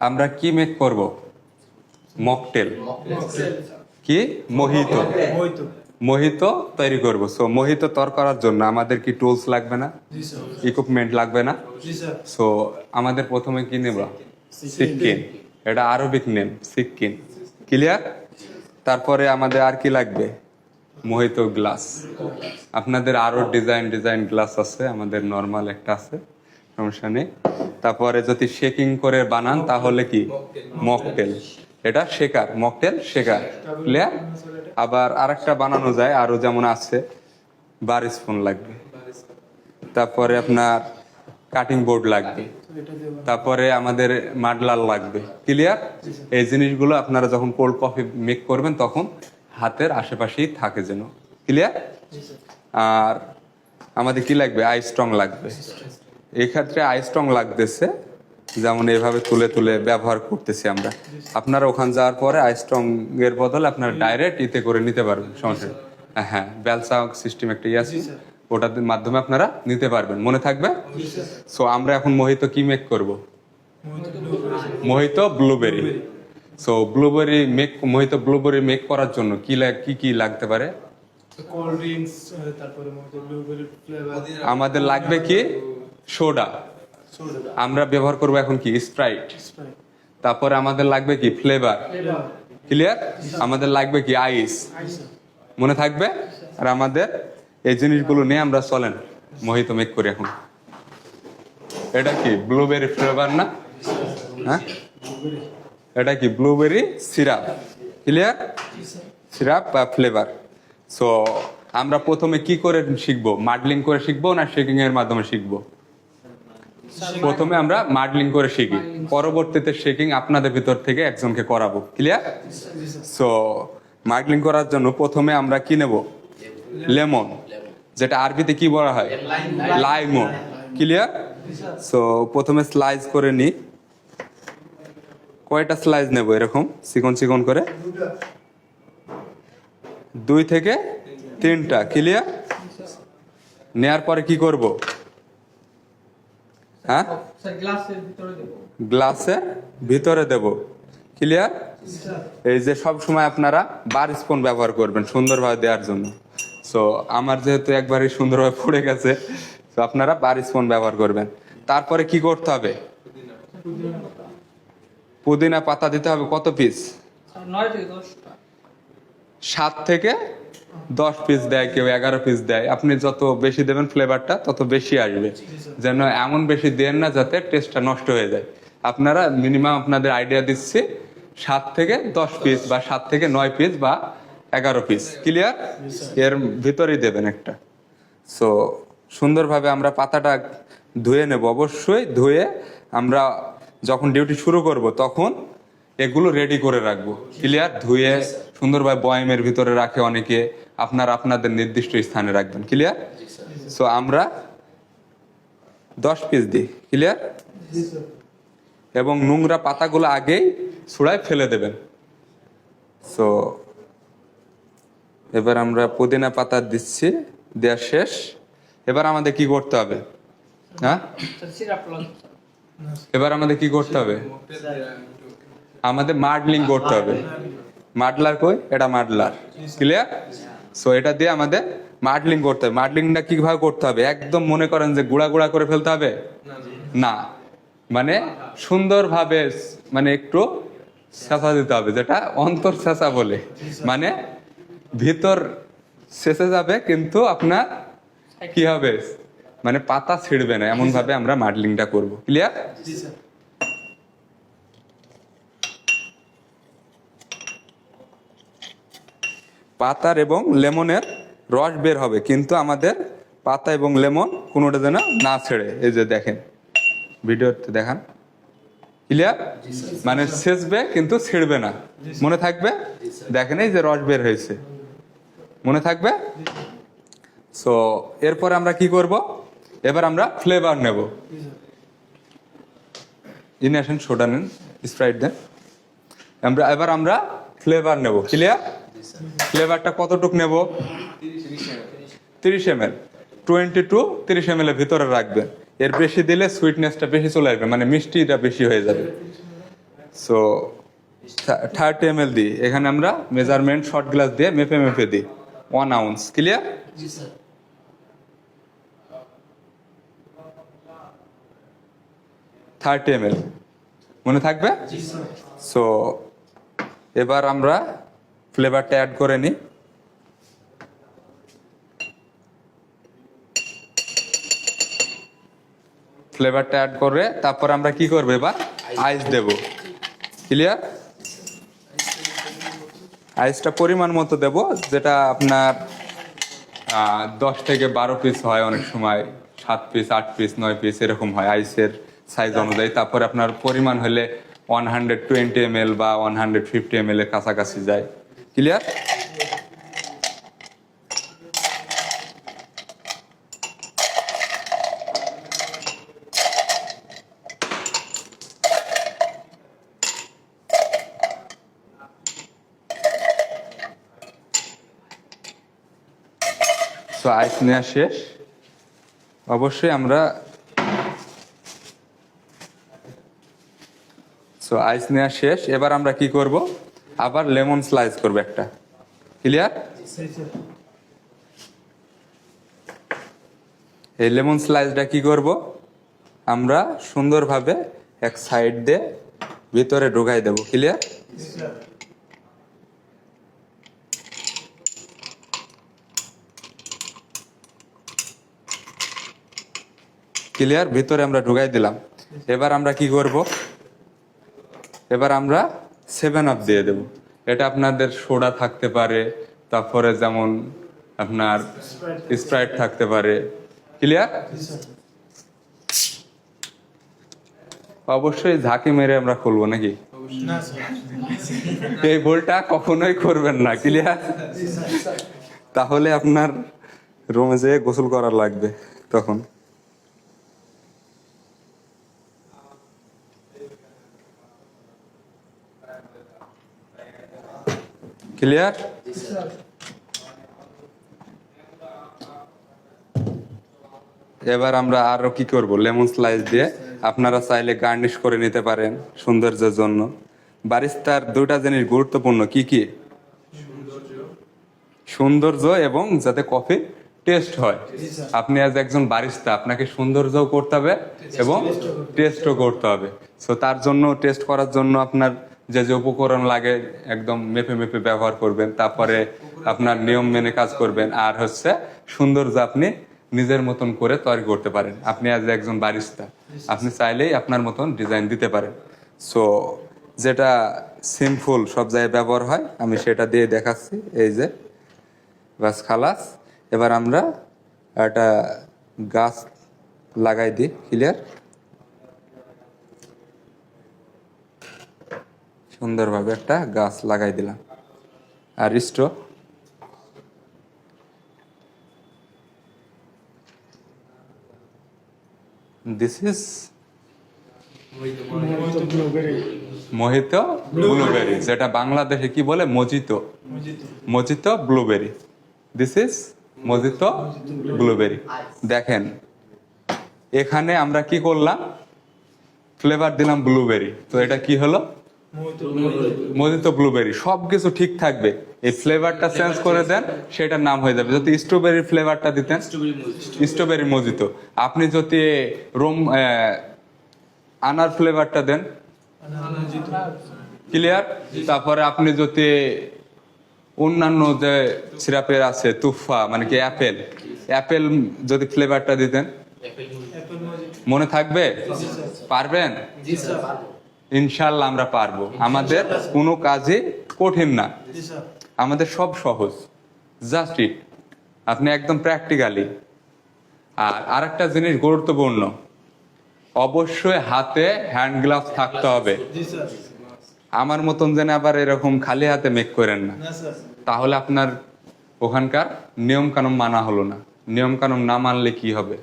আমরা কি মেক করব? মকটেল। কি? মোহিতো। মোহিতো তৈরি করব। সো মোহিতো তৈরি করার জন্য আমাদের কি টুলস লাগবে না? ইকুইপমেন্ট লাগবে না? সো আমাদের প্রথমে কি নেব? সিক্কিন। এটা আরবিক নেম, সিক্কিন। ক্লিয়ার? তারপরে আমাদের আর কি লাগবে? Mojito glass. আপনাদের আরো ডিজাইন গ্লাস আছে, আমাদের নর্মাল একটা আছে, সমস্যা নেই। তারপরে যদি শেকিং করে বানান তাহলে কি? মকটেল। এটা শেকার, মকটেল শেকার। ক্লিয়ার? আবার আরেকটা বানানো যায় আরো, যেমন আছে বার স্পুন লাগবে, তারপরে আপনার কাটিং বোর্ড লাগবে, তারপরে আমাদের মাডলার লাগবে। ক্লিয়ার? এই জিনিসগুলো আপনারা যখন কোল্ড কফি মেক করবেন তখন হাতের আশেপাশেই থাকে যেন। ক্লিয়ার? আর আমাদের কি লাগবে? আই স্ট্রং লাগবে। এক্ষেত্রে আই স্ট্রং লাগতেছে, যেমন এইভাবে তুলে তুলে ব্যবহার করতেছি আমরা। আপনারা ওখানে যাওয়ার পরে আই স্ট্রং এর বদলে আপনারা ডাইরেক্ট ইতে করে নিতে পারবেন, সমস্যা নেই। হ্যাঁ, বেলসা সিস্টেম একটা আছে, ওটার মাধ্যমে আপনারা নিতে পারবেন। মনে থাকবে? সো আমরা এখন মোহিতো কি মেক করব? Mojito blueberry. So blueberry make, mojito blueberry make করার জন্য কি লাগতে পারে? কোল্ড ড্রিঙ্কস, তারপরে ব্লুবেরি ফ্লেভার। আমাদের লাগবে কি? সোডা। আমরা ব্যবহার করব এখন কি? স্প্রাইট। তারপরে আমাদের লাগবে কি? ফ্লেভার। ক্লিয়ার? আমাদের লাগবে কি? আইস। মনে থাকবে? আর আমাদের এই জিনিসগুলো নিয়ে আমরা চলেন মোহিতো মেক করি এখন। এটা কি? ব্লুবেরি ফ্লেভার না? হ্যাঁ, এটা কি? Blueberry syrup. ক্লিয়ার? সিরাপ বা ফ্লেভার। সো আমরা প্রথমে কি করে শিখবো? মাডলিং করে শিখবো না শেকিং এর মাধ্যমে শিখবো? প্রথমে আমরা মাডলিং করে শিখি, পরবর্তীতে শেকিং আপনাদের ভিতর থেকে একজনকে করাবো। ক্লিয়ার? সো মাডলিং করার জন্য প্রথমে আমরা কি নেব? লেমন, যেটা আরবিতে কি বলা হয়? লাইমন। ক্লিয়ার? সো প্রথমে স্লাইস করে নি। কয়টা স্লাইস নেব? এরকম চিকন চিকন করে 2 থেকে 3টা। ক্লিয়ার? নেয়ার পরে কি করব? হ্যাঁ, গ্লাসের ভিতরে দেব। ক্লিয়ার? এই যে সব সময় আপনারা বার স্পুন ব্যবহার করবেন সুন্দরভাবে দেওয়ার জন্য। সো আমার যেহেতু একবারই সুন্দরভাবে পড়ে গেছে, তো আপনারা বার স্পুন ব্যবহার করবেন। তারপরে কি করতে হবে? পুদিনা পাতা দিতে হবে। কত পিস? 7 থেকে 10 পিস দেয়, কেউ 11 পিস দেয়। আপনি যত বেশি দেবেন ফ্লেভারটা তত বেশি আসবে। যেন এমন বেশি দেন না যাতে টেস্টটা নষ্ট হয়ে যায়। আপনারা মিনিমাম, আপনাদের আইডিয়া দিচ্ছি, 7 থেকে 10 পিস বা 7 থেকে 9 পিস বা 11 পিস। ক্লিয়ার? এর ভিতরেই দেবেন একটা। সো সুন্দরভাবে আমরা পাতাটা ধুয়ে নেব। অবশ্যই ধুয়ে আমরা যখন ডিউটি শুরু করব তখন এগুলো রেডি করে রাখবো। ক্লিয়ার? ধুয়ে সুন্দরভাবে বয়ামের ভিতরে রাখে অনেকে, আপনারা আপনাদের নির্দিষ্ট স্থানে রাখবেন। ক্লিয়ার? সো আমরা 10 পিস দিই। ক্লিয়ার? এবং নোংরা পাতাগুলো আগেই ছুঁড়ায় ফেলে দেবেন। সো এবার আমরা পুদিনা পাতা দিচ্ছি, দেওয়া শেষ। এবার আমাদের কি করতে হবে? হ্যাঁ, এবার আমাদের কি করতে হবে? আমাদের মাডলিং করতে হবে। মাডলার কই? এটা মাডলার। ক্লিয়ার? সো এটা দিয়ে আমাদের মাডলিং করতে হবে। মাডলিংটা কিভাবে করতে হবে? একদম মনে করেন যে গুঁড়া গুঁড়া করে ফেলতে হবে না, মানে সুন্দরভাবে, মানে একটু ছেঁচা দিতে হবে, যেটা অন্তর ছেঁচা বলে। মানে ভিতর ছেঁচে যাবে কিন্তু আপনার কি হবে? মানে পাতা ছিঁড়বে না, এমন ভাবে আমরা মাডলিংটা করব। ক্লিয়ার? পাতার এবং লেমনের রস বের হবে, কিন্তু আমাদের পাতা এবং লেমন কোনোটা যেন না ছেড়ে। এই যে দেখেন, ভিডিওতে দেখান। ক্লিয়ার? মানে ছেঁচবে কিন্তু ছিঁড়বে না। মনে থাকবে? দেখেন এই যে রস বের হয়েছে, মনে থাকবে? সো এরপরে আমরা কি করব? এবার আমরা ফ্লেভার নেব। ইনহেশন সোডা নেন, স্প্রাইট দেন। এবার আমরা ফ্লেভার নেব। ক্লিয়ার? ফ্লেভারটা কতটুক নেব? 30 ml। 20 to 30 ml এর ভিতরে রাখবেন। এর বেশি দিলে সুইটনেসটা বেশি চলে আসবে, মানে মিষ্টিটা বেশি হয়ে যাবে। সো 30 ml দিই, এখানে আমরা মেজারমেন্ট শর্ট গ্লাস দিয়ে মেপে মেপে দিই 1 ounce। ক্লিয়ার? জি স্যার। 30 ml মনে থাকবে? জি স্যার। সো এবার আমরা ফ্লেভারটা অ্যাড করে নিই। ফ্লেভারটা অ্যাড করে তারপর আমরা কি করবো, এবার আইস দেব। ক্লিয়ার? আইসটা পরিমাণ মতো দেব, যেটা আপনার 10 থেকে 12 পিস হয়, অনেক সময় 7 পিস 8 পিস 9 পিস এরকম হয় আইসের সাইজ অনুযায়ী। তারপরে আপনার পরিমাণ হলে 120 ml বা 150 ml এর কাছাকাছি যায়। ক্লিয়ার? সো আইস নেওয়া শেষ। অবশ্যই আমরা আইস নেওয়া শেষ। এবার আমরা কি করব, আবার লেমন স্লাইস করব একটা। ক্লিয়ার? জি স্যার। এই লেমন স্লাইসটা কি করব, আমরা সুন্দরভাবে এক সাইড দিয়ে ভিতরে ঢুকাই দেব। ক্লিয়ার? জি স্যার। ক্লিয়ার? ভিতরে আমরা ঢুকাই দিলাম। এবার আমরা কি করব, এবার আমরা 7 আপ দিয়ে দেব। এটা আপনাদের সোডা থাকতে পারে, তারপরে যেমন আপনার স্প্রাইট থাকতে পারে। ক্লিয়ার? জি স্যার। অবশ্যই ঝাঁকি মেরে আমরা খুলবো নাকি? না স্যার। এই ভুলটা কখনোই করবেন না। ক্লিয়ার? জি স্যার। তাহলে আপনার রুমে যেয়ে গোসল করা লাগবে তখন। ক্লিয়ার? জি স্যার। এবার আমরা আরো কি করব, লেমন স্লাইস দিয়ে আপনারা চাইলে গার্নিশ করে নিতে পারেন সৌন্দর্যের জন্য। বারিস্তার দুটা জিনিস গুরুত্বপূর্ণ, কি কি? সৌন্দর্য এবং যাতে কফি টেস্ট হয়। আপনি আজ একজন বারিস্তা, আপনাকে সৌন্দর্যও করতে হবে এবং টেস্টও করতে হবে। সো তার জন্য, টেস্ট করার জন্য আপনার যে যে উপকরণ লাগে একদম মেপে মেপে ব্যবহার করবেন। তারপরে আপনার নিয়ম মেনে কাজ করবেন। আর হচ্ছে সৌন্দর্য আপনি নিজের মতন করে তৈরি করতে পারেন। আপনি আজ একজন বারিস্তা, আপনি চাইলেই আপনার মতন ডিজাইন দিতে পারেন। সো যেটা সিম্পল সব জায়গায় ব্যবহার হয়, আমি সেটা দিয়ে দেখাচ্ছি। এই যে বাস খালাস। এবার আমরা একটা গাছ লাগাই দিই। ক্লিয়ার? সুন্দরভাবে একটা গাছ লাগাই দিলাম। আর straw, this is mojito blueberry. Mojito blueberry, যেটা বাংলাদেশে কি বলে, mojito. Mojito blueberry. This is mojito blueberry. দেখেন এখানে আমরা কি করলাম, ফ্লেভার দিলাম ব্লুবেরি। তো এটা কি হলো, মজিতো ব্লুবেরি। সবকিছু ঠিক থাকবে, এই ফ্লেভারটা চেঞ্জ করে দেন, সেটার নাম হয়ে যাবে। যদি স্ট্রবেরির ফ্লেভারটা দিতেন, স্ট্রবেরি মজিতো। আপনি যদি আনার ফ্লেভারটা দেন, ক্লিয়ার? তারপরে আপনি যদি অন্যান্য যে সিরাপের আছে, তুফা মানে কি অ্যাপেল, অ্যাপেল যদি ফ্লেভারটা দিতেন, মনে থাকবে? পারবেন? জি স্যার। ইনশাল্লাহ আমরা পারবো। আমাদের কোনো কাজই কঠিন না, জি স্যার। আমাদের সব সহজ। জাস্ট ইট, আপনি একদম প্র্যাকটিক্যালি। আর আরেকটা জিনিস গুরুত্বপূর্ণ, অবশ্যই হাতে হ্যান্ড গ্লাভস থাকতে হবে। জি স্যার। আমার মতন যেন আবার এরকম খালি হাতে মেক করেন না, না স্যার। তাহলে আপনার ওখানকার নিয়ম কানুন মানা হলো না। নিয়ম কানুন না মানলে কি হবে?